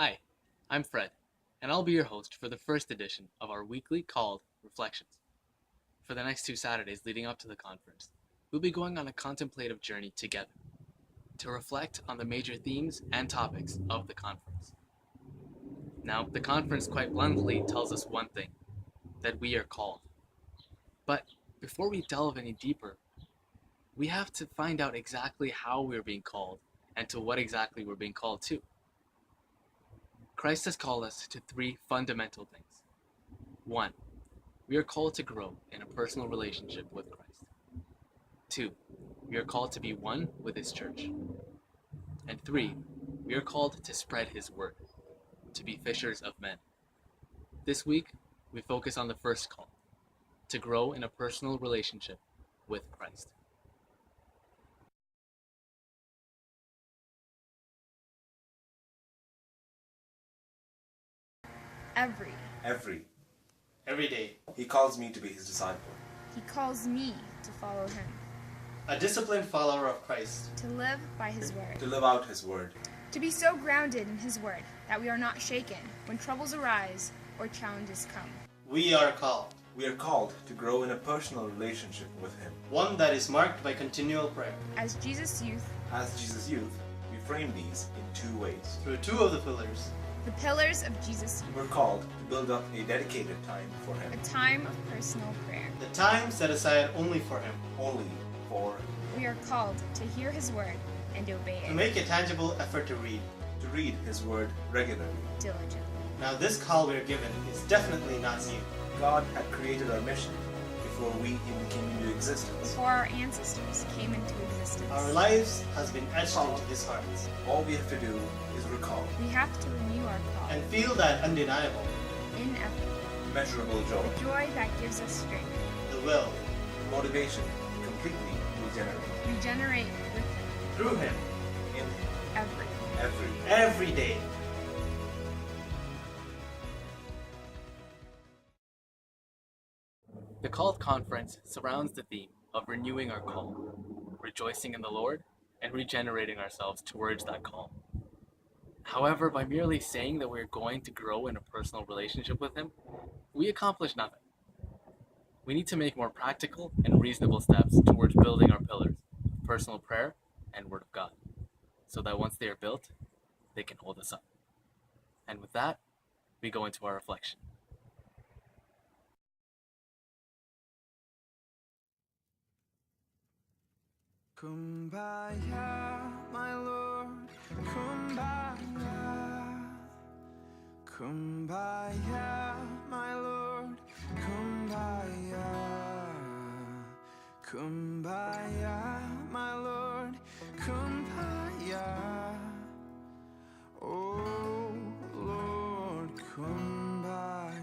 Hi, I'm Fred, and I'll be your host for the first edition of our weekly called Reflections. For the next 2 Saturdays leading up to the conference, we'll be going on a contemplative journey together to reflect on the major themes and topics of the conference. Now, the conference quite bluntly tells us one thing, that we are called. But before we delve any deeper, we have to find out exactly how we're being called and to what exactly we're being called to. Christ has called us to three fundamental things. 1. We are called to grow in a personal relationship with Christ. 2. We are called to be one with His church. And 3. We are called to spread His word, to be fishers of men. This week, we focus on the first call, to grow in a personal relationship with Christ. Every day. He calls me to be his disciple. He calls me to follow him, A disciplined follower of Christ. to live by his word, To live out his word. to be so grounded in his word that we are not shaken when troubles arise or challenges come. We are called. We are called to grow in a personal relationship with him. One that is marked by continual prayer. As Jesus' youth, As Jesus' youth, we frame these in two ways. Through two of the pillars. the pillars of Jesus' youth, We're called to build up a dedicated time for him. a time of personal prayer. The time set aside only for him. Only for We are called to hear his word and obey To it make a tangible effort to read. to read his word regularly. diligently. Now this call we are given is definitely not new. God had created our mission before we even came into existence. Before our ancestors came into existence, Our lives has been etched into his hearts. All we have to do is recall we have to renew our call, And feel that undeniable. ineffable, immeasurable joy, the joy that gives us strength, The will. motivation to completely regenerate regenerate with him Through him. in every Every day. The Called Conference surrounds the theme of renewing our call, rejoicing in the Lord, and regenerating ourselves towards that call. However, by merely saying that we're going to grow in a personal relationship with Him, we accomplish nothing. We need to make more practical and reasonable steps towards building our pillars, personal prayer and Word of God, so that once they are built, they can hold us up. And with that, we go into our reflection. Kumbaya, my Lord, Kumbaya. Kumbaya, my Lord, Kumbaya. Kumbaya, my Lord, Kumbaya. Oh Lord, Kumbaya.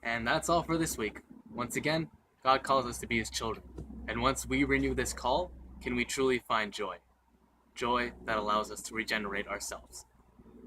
And that's all for this week. Once again, God calls us to be His children. And once we renew this call, can we truly find joy? Joy that allows us to regenerate ourselves.